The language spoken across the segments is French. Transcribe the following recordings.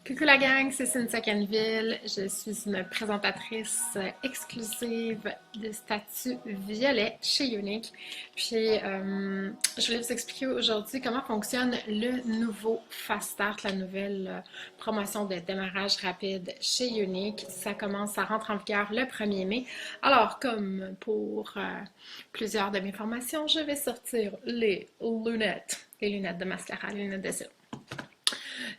Coucou la gang, c'est Cynthia Canville. Je suis une présentatrice exclusive de statut violet chez Unique. Puis, je voulais vous expliquer aujourd'hui comment fonctionne le nouveau Fast Start, la nouvelle promotion de démarrage rapide chez Unique. Ça rentre en vigueur le 1er mai. Alors, comme pour plusieurs de mes formations, je vais sortir les lunettes de mascara, les lunettes de cils.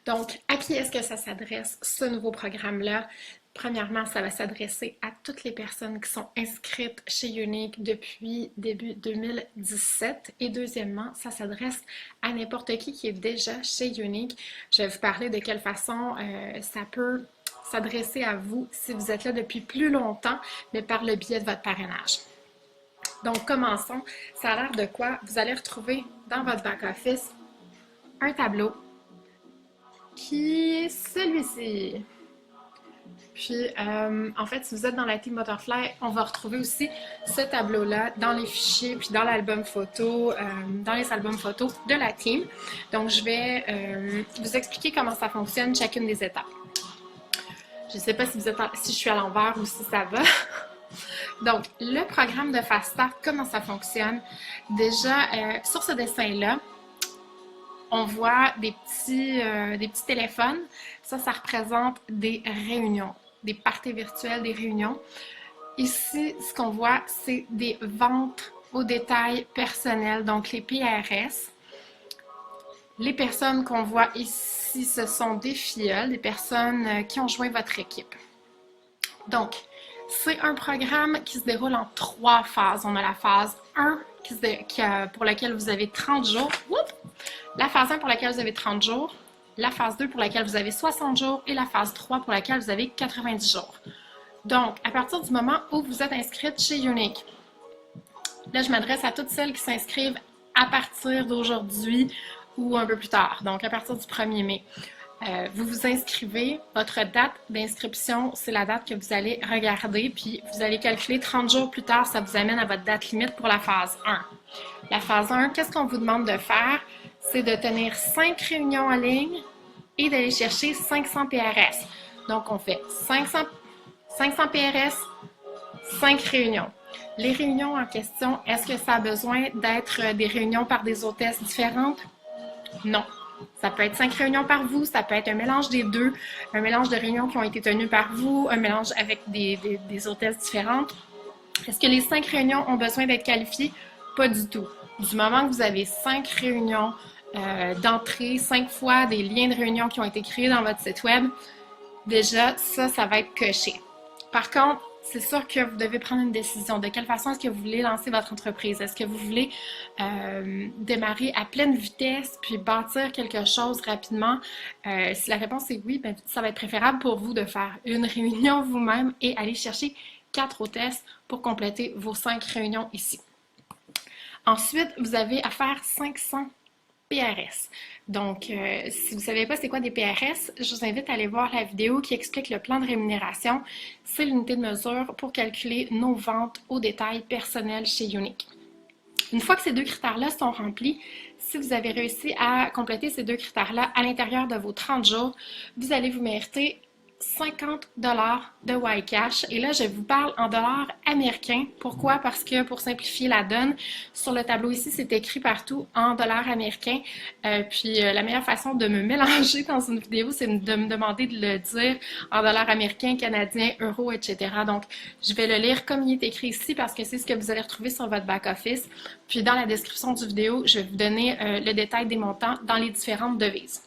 Donc, à qui est-ce que ça s'adresse, ce nouveau programme-là? Premièrement, ça va s'adresser à toutes les personnes qui sont inscrites chez Unique depuis début 2017. Et deuxièmement, ça s'adresse à n'importe qui est déjà chez Unique. Je vais vous parler de quelle façon ça peut s'adresser à vous si vous êtes là depuis plus longtemps, mais par le biais de votre parrainage. Donc, commençons. Ça a l'air de quoi? Vous allez retrouver dans votre back-office un tableau qui est celui-ci. Puis, en fait, si vous êtes dans la team Butterfly, on va retrouver aussi ce tableau-là dans les fichiers, puis dans l'album photo, dans les albums photos de la team. Donc, je vais vous expliquer comment ça fonctionne, chacune des étapes. Je ne sais pas si je suis à l'envers ou si ça va. Donc, le programme de Fast Start, comment ça fonctionne? Déjà, sur ce dessin-là, on voit des petits téléphones. Ça représente des réunions, des parties virtuelles, des réunions. Ici, ce qu'on voit, c'est des ventes au détail personnelles, donc les PRS. Les personnes qu'on voit ici, ce sont des filleuls, des personnes qui ont joint votre équipe. Donc, c'est un programme qui se déroule en 3 phases. On a la phase 1 pour laquelle vous avez 30 jours. La phase 1 pour laquelle vous avez 30 jours, la phase 2 pour laquelle vous avez 60 jours et la phase 3 pour laquelle vous avez 90 jours. Donc, à partir du moment où vous êtes inscrite chez Unique, là, je m'adresse à toutes celles qui s'inscrivent à partir d'aujourd'hui ou un peu plus tard, donc à partir du 1er mai. Vous vous inscrivez, votre date d'inscription, c'est la date que vous allez regarder, puis vous allez calculer 30 jours plus tard, ça vous amène à votre date limite pour la phase 1. La phase 1, qu'est-ce qu'on vous demande de faire? C'est de tenir 5 réunions en ligne et d'aller chercher 500 PRS. Donc, on fait 500 PRS, 5 réunions. Les réunions en question, est-ce que ça a besoin d'être des réunions par des hôtesses différentes? Non. Ça peut être 5 réunions par vous, ça peut être un mélange des deux, un mélange de réunions qui ont été tenues par vous, un mélange avec des hôtesses différentes. Est-ce que les 5 réunions ont besoin d'être qualifiées? Pas du tout. Du moment que vous avez 5 réunions d'entrée, 5 fois des liens de réunion qui ont été créés dans votre site web, déjà, ça va être coché. Par contre, c'est sûr que vous devez prendre une décision. De quelle façon est-ce que vous voulez lancer votre entreprise? Est-ce que vous voulez démarrer à pleine vitesse puis bâtir quelque chose rapidement? Si la réponse est oui, ben, ça va être préférable pour vous de faire une réunion vous-même et aller chercher 4 hôtesses pour compléter vos 5 réunions ici. Ensuite, vous avez à faire 500 PRS. Donc, si vous ne savez pas c'est quoi des PRS, je vous invite à aller voir la vidéo qui explique le plan de rémunération. C'est l'unité de mesure pour calculer nos ventes au détail personnel chez Unique. Une fois que ces 2 critères-là sont remplis, si vous avez réussi à compléter ces 2 critères-là à l'intérieur de vos 30 jours, vous allez vous mériter 50 $ de YCash. Et là, je vous parle en dollars américains. Pourquoi? Parce que pour simplifier la donne, sur le tableau ici, c'est écrit partout en dollars américains. Puis la meilleure façon de me mélanger dans une vidéo, c'est de me demander de le dire en dollars américains, canadiens, euros, etc. Donc, je vais le lire comme il est écrit ici parce que c'est ce que vous allez retrouver sur votre back-office. Puis dans la description du vidéo, je vais vous donner le détail des montants dans les différentes devises.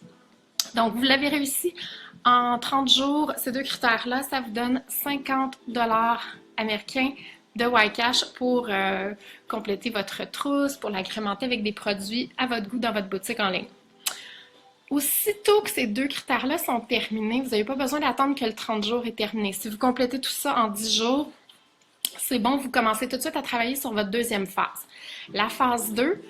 Donc, vous l'avez réussi en 30 jours, ces 2 critères-là, ça vous donne 50 $ américains de YCash pour compléter votre trousse, pour l'agrémenter avec des produits à votre goût dans votre boutique en ligne. Aussitôt que ces 2 critères-là sont terminés, vous n'avez pas besoin d'attendre que le 30 jours est terminé. Si vous complétez tout ça en 10 jours, c'est bon, vous commencez tout de suite à travailler sur votre deuxième phase. La phase 2,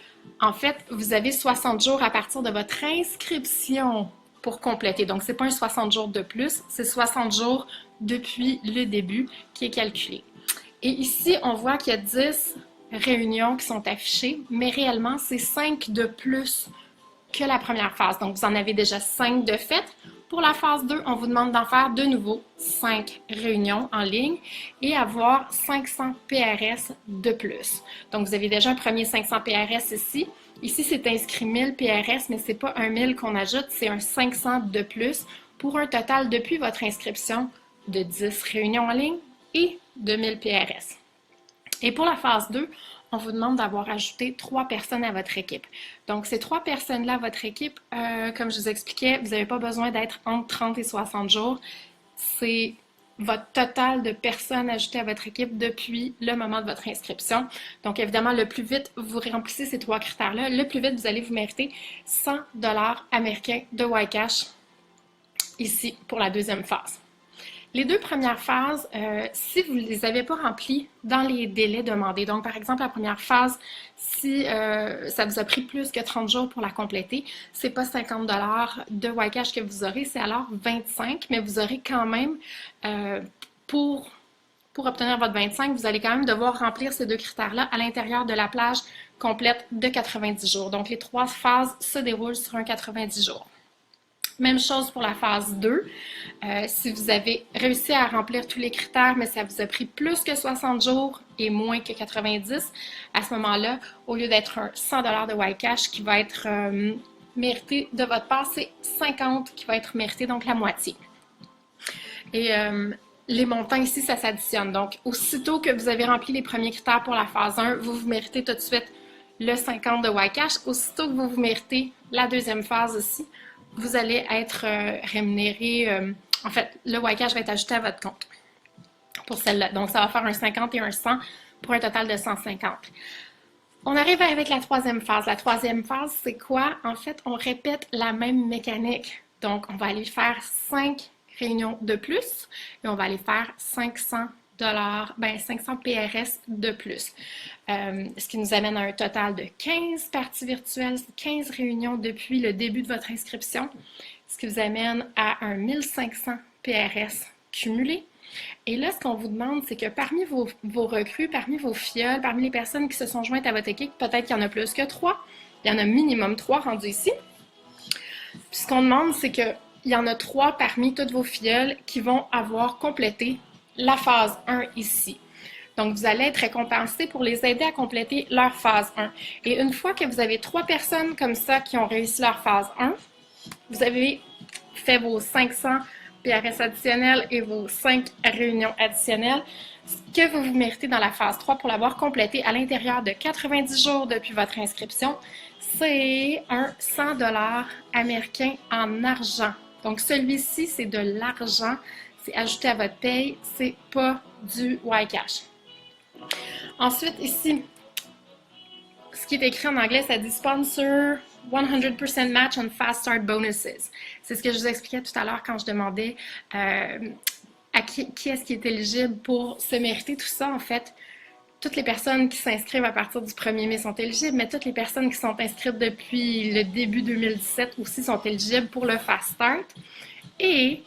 en fait, vous avez 60 jours à partir de votre inscription pour compléter. Donc, ce n'est pas un 60 jours de plus, c'est 60 jours depuis le début qui est calculé. Et ici, on voit qu'il y a 10 réunions qui sont affichées, mais réellement, c'est 5 de plus que la première phase. Donc, vous en avez déjà 5 de fait. Pour la phase 2, on vous demande d'en faire de nouveau 5 réunions en ligne et avoir 500 PRS de plus. Donc, vous avez déjà un premier 500 PRS ici. Ici, c'est inscrit 1000 PRS, mais ce n'est pas un 1000 qu'on ajoute, c'est un 500 de plus pour un total depuis votre inscription de 10 réunions en ligne et de 1000 PRS. Et pour la phase 2, on vous demande d'avoir ajouté 3 personnes à votre équipe. Donc, ces 3 personnes-là à votre équipe, comme je vous expliquais, vous n'avez pas besoin d'être entre 30 et 60 jours. C'est votre total de personnes ajoutées à votre équipe depuis le moment de votre inscription. Donc, évidemment, le plus vite vous remplissez ces 3 critères-là, le plus vite vous allez vous mériter 100 $ américains de YCash ici pour la deuxième phase. Les 2 premières phases, si vous ne les avez pas remplies dans les délais demandés, donc par exemple la première phase, si ça vous a pris plus que 30 jours pour la compléter, c'est pas 50 $ de YCash que vous aurez, c'est alors 25, mais vous aurez quand même, pour obtenir votre 25, vous allez quand même devoir remplir ces 2 critères-là à l'intérieur de la plage complète de 90 jours. Donc les 3 phases se déroulent sur un 90 jours. Même chose pour la phase 2. Si vous avez réussi à remplir tous les critères, mais ça vous a pris plus que 60 jours et moins que 90, à ce moment-là, au lieu d'être un 100 $ de YCash qui va être mérité de votre part, c'est 50 qui va être mérité, donc la moitié. Et les montants ici, ça s'additionne. Donc, aussitôt que vous avez rempli les premiers critères pour la phase 1, vous méritez tout de suite le 50 de YCash. Aussitôt que vous méritez la deuxième phase aussi, vous allez être rémunéré, en fait, le YCash va être ajouté à votre compte pour celle-là. Donc, ça va faire un 50 et un 100 pour un total de 150. On arrive avec la troisième phase. La troisième phase, c'est quoi? En fait, on répète la même mécanique. Donc, on va aller faire 5 réunions de plus et on va aller faire 500 PRS de plus. Ce qui nous amène à un total de 15 parties virtuelles, 15 réunions depuis le début de votre inscription, ce qui vous amène à un 1500 PRS cumulé. Et là, ce qu'on vous demande, c'est que parmi vos recrues, parmi vos filleuls, parmi les personnes qui se sont jointes à votre équipe, peut-être qu'il y en a plus que 3, il y en a minimum 3 rendus ici. Puis ce qu'on demande, c'est qu'il y en a 3 parmi toutes vos filleuls qui vont avoir complété la phase 1 ici. Donc, vous allez être récompensé pour les aider à compléter leur phase 1. Et une fois que vous avez 3 personnes comme ça qui ont réussi leur phase 1, vous avez fait vos 500 PRS additionnels et vos 5 réunions additionnelles, ce que vous méritez dans la phase 3 pour l'avoir complété à l'intérieur de 90 jours depuis votre inscription, c'est un 100 $ américain en argent. Donc, celui-ci, c'est de l'argent. C'est ajouté à votre paye, c'est pas du YCash. Ensuite, ici, ce qui est écrit en anglais, ça dit Sponsor 100% match on Fast Start Bonuses. C'est ce que je vous expliquais tout à l'heure quand je demandais à qui est-ce qui est éligible pour se mériter tout ça. En fait, toutes les personnes qui s'inscrivent à partir du 1er mai sont éligibles, mais toutes les personnes qui sont inscrites depuis le début 2017 aussi sont éligibles pour le Fast Start. Et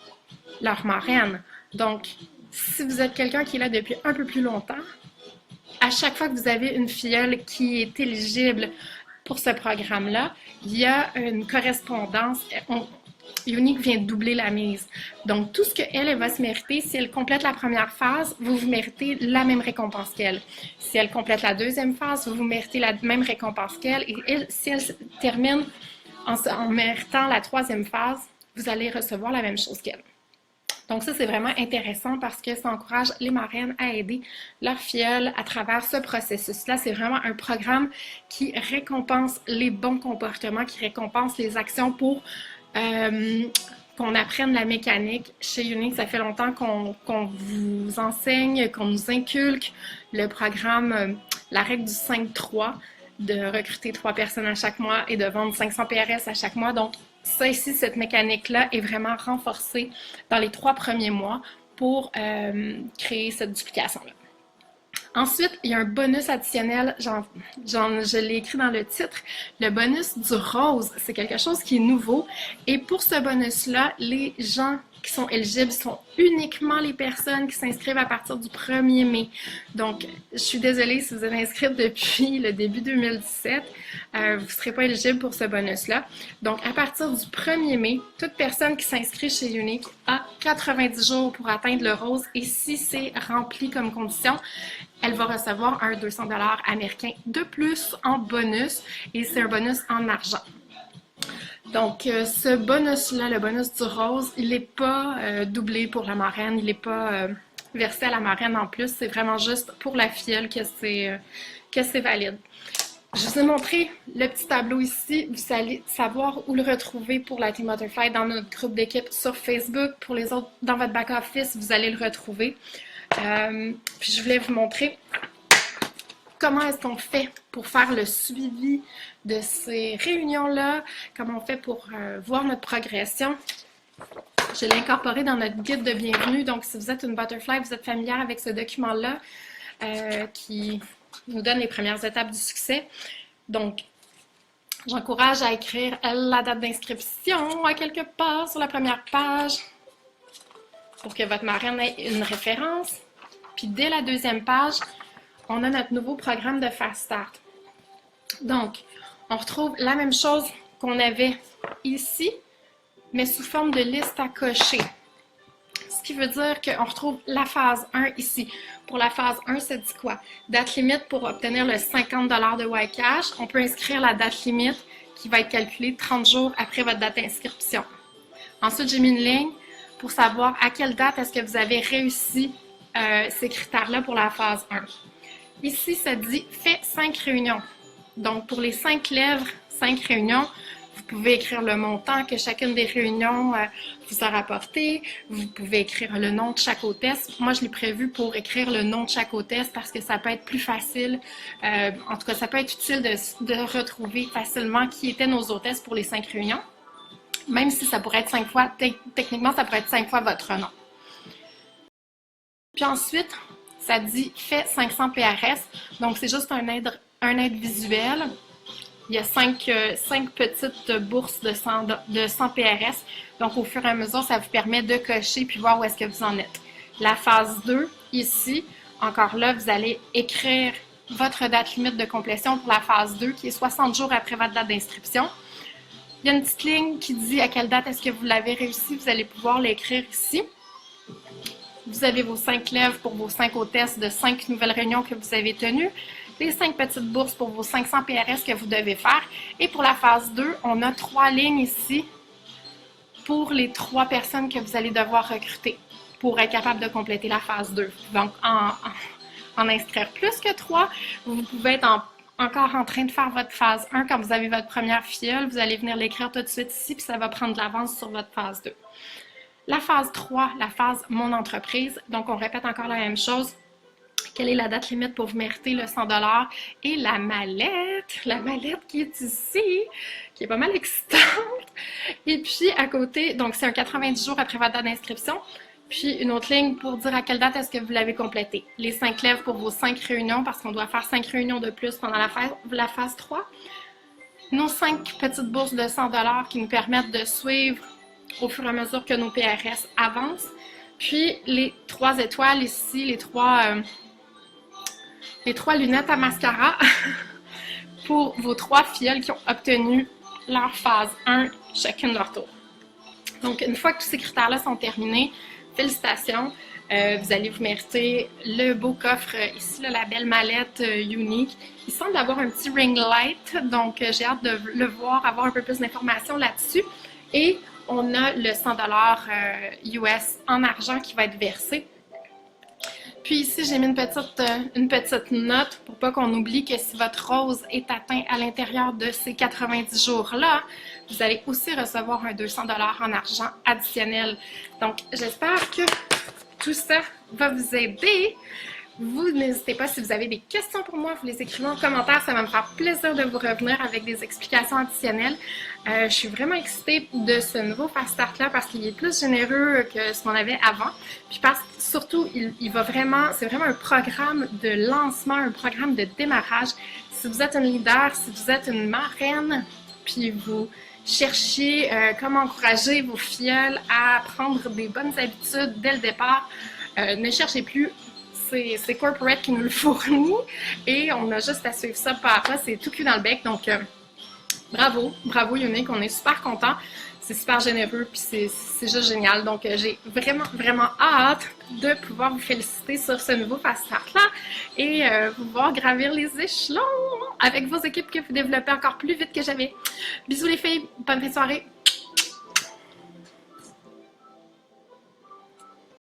leur marraine. Donc, si vous êtes quelqu'un qui est là depuis un peu plus longtemps, à chaque fois que vous avez une filleule qui est éligible pour ce programme-là, il y a une correspondance. Unique vient de doubler la mise. Donc, tout ce qu'elle va se mériter, si elle complète la première phase, vous méritez la même récompense qu'elle. Si elle complète la deuxième phase, vous méritez la même récompense qu'elle. Et si elle termine en méritant la troisième phase, vous allez recevoir la même chose qu'elle. Donc ça, c'est vraiment intéressant parce que ça encourage les marraines à aider leurs filleuls à travers ce processus-là. C'est vraiment un programme qui récompense les bons comportements, qui récompense les actions pour qu'on apprenne la mécanique. Chez Unique, ça fait longtemps qu'on vous enseigne, qu'on nous inculque le programme, la règle du 5-3, de recruter 3 personnes à chaque mois et de vendre 500 PRS à chaque mois. Donc, ça ici, cette mécanique-là est vraiment renforcée dans les 3 premiers mois pour créer cette duplication-là. Ensuite, il y a un bonus additionnel, je l'ai écrit dans le titre, le bonus du rose. C'est quelque chose qui est nouveau. Et pour ce bonus-là, les gens qui sont éligibles sont uniquement les personnes qui s'inscrivent à partir du 1er mai. Donc, je suis désolée si vous êtes inscrite depuis le début 2017, vous ne serez pas éligible pour ce bonus-là. Donc, à partir du 1er mai, toute personne qui s'inscrit chez Younique a 90 jours pour atteindre le rose et si c'est rempli comme condition, elle va recevoir un 200 $ américains de plus en bonus et c'est un bonus en argent. Donc, ce bonus-là, le bonus du rose, il n'est pas doublé pour la marraine, il n'est pas versé à la marraine en plus, c'est vraiment juste pour la filleule que c'est valide. Je vous ai montré le petit tableau ici, vous allez savoir où le retrouver pour la Team Butterfly dans notre groupe d'équipe sur Facebook. Pour les autres, dans votre back-office, vous allez le retrouver. Puis je voulais vous montrer comment est-ce qu'on fait pour faire le suivi de ces réunions-là, comment on fait pour voir notre progression. Je l'ai incorporé dans notre guide de bienvenue, donc si vous êtes une Butterfly, vous êtes familière avec ce document-là qui nous donne les premières étapes du succès. Donc, j'encourage à écrire la date d'inscription à quelque part sur la première page pour que votre marraine ait une référence. Puis dès la deuxième page, on a notre nouveau programme de Fast Start. Donc, on retrouve la même chose qu'on avait ici, mais sous forme de liste à cocher. Ce qui veut dire qu'on retrouve la phase 1 ici. Pour la phase 1, ça dit quoi? Date limite pour obtenir le 50 $ de Ycash. On peut inscrire la date limite qui va être calculée 30 jours après votre date d'inscription. Ensuite, j'ai mis une ligne pour savoir à quelle date est-ce que vous avez réussi ces critères-là pour la phase 1. Ici, ça dit « Fais 5 réunions ». Donc, pour les 5 lèvres, 5 réunions, vous pouvez écrire le montant que chacune des réunions vous a rapporté. Vous pouvez écrire le nom de chaque hôtesse. Moi, je l'ai prévu pour écrire le nom de chaque hôtesse parce que ça peut être plus facile. En tout cas, ça peut être utile de retrouver facilement qui étaient nos hôtesses pour les 5 réunions. Même si ça pourrait être 5 fois, techniquement, ça pourrait être 5 fois votre nom. Puis ensuite, ça dit « Fais 500 PRS ». Donc, c'est juste un aide visuel. Il y a 5 petites bourses de 100 PRS. Donc, au fur et à mesure, ça vous permet de cocher puis voir où est-ce que vous en êtes. La phase 2, ici, encore là, vous allez écrire votre date limite de complétion pour la phase 2, qui est 60 jours après votre date d'inscription. Il y a une petite ligne qui dit à quelle date est-ce que vous l'avez réussi. Vous allez pouvoir l'écrire ici. Vous avez vos 5 lèvres pour vos 5 hôtesses de 5 nouvelles réunions que vous avez tenues. Les 5 petites bourses pour vos 500 PRS que vous devez faire. Et pour la phase 2, on a 3 lignes ici pour les 3 personnes que vous allez devoir recruter pour être capable de compléter la phase 2. Donc, en inscrire plus que 3, vous pouvez être encore en train de faire votre phase 1 quand vous avez votre première filleule. Vous allez venir l'écrire tout de suite ici, puis ça va prendre de l'avance sur votre phase 2. La phase 3, la phase Mon entreprise. Donc, on répète encore la même chose. Quelle est la date limite pour vous mériter le 100 $ et la mallette qui est ici, qui est pas mal excitante. Et puis, à côté, donc c'est un 90 jours après votre date d'inscription. Puis, une autre ligne pour dire à quelle date est-ce que vous l'avez complété. Les 5 lèvres pour vos 5 réunions, parce qu'on doit faire 5 réunions de plus pendant la phase 3. Nos 5 petites bourses de 100 $ qui nous permettent de suivre au fur et à mesure que nos PRS avancent. Puis, les 3 étoiles ici, les trois lunettes à mascara pour vos 3 filleuls qui ont obtenu leur phase 1 chacune leur tour. Donc, une fois que tous ces critères-là sont terminés, félicitations, vous allez vous mériter le beau coffre ici, là, la belle mallette Younique. Il semble avoir un petit ring light, donc j'ai hâte de le voir, avoir un peu plus d'informations là-dessus. Et on a le 100 $ US en argent qui va être versé. Puis ici, j'ai mis une petite note pour pas qu'on oublie que si votre rose est atteint à l'intérieur de ces 90 jours-là, vous allez aussi recevoir un 200 $ en argent additionnel. Donc, j'espère que tout ça va vous aider. Vous n'hésitez pas, si vous avez des questions pour moi, vous les écrivez en commentaire. Ça va me faire plaisir de vous revenir avec des explications additionnelles. Je suis vraiment excitée de ce nouveau Fast Start-là parce qu'il est plus généreux que ce qu'on avait avant. Puis parce que surtout, c'est vraiment un programme de lancement, un programme de démarrage. Si vous êtes un leader, si vous êtes une marraine, puis vous cherchiez comment encourager vos filleuls à prendre des bonnes habitudes dès le départ. Ne cherchez plus, c'est Corporate qui nous le fournit et on a juste à suivre ça pas à pas, c'est tout cul dans le bec. Donc, bravo, bravo Unique, on est super contents. C'est super généreux, puis c'est juste génial. Donc, j'ai vraiment, vraiment hâte de pouvoir vous féliciter sur ce nouveau Fast Start-là et vous voir gravir les échelons avec vos équipes que vous développez encore plus vite que jamais. Bisous les filles, bonne fin de soirée!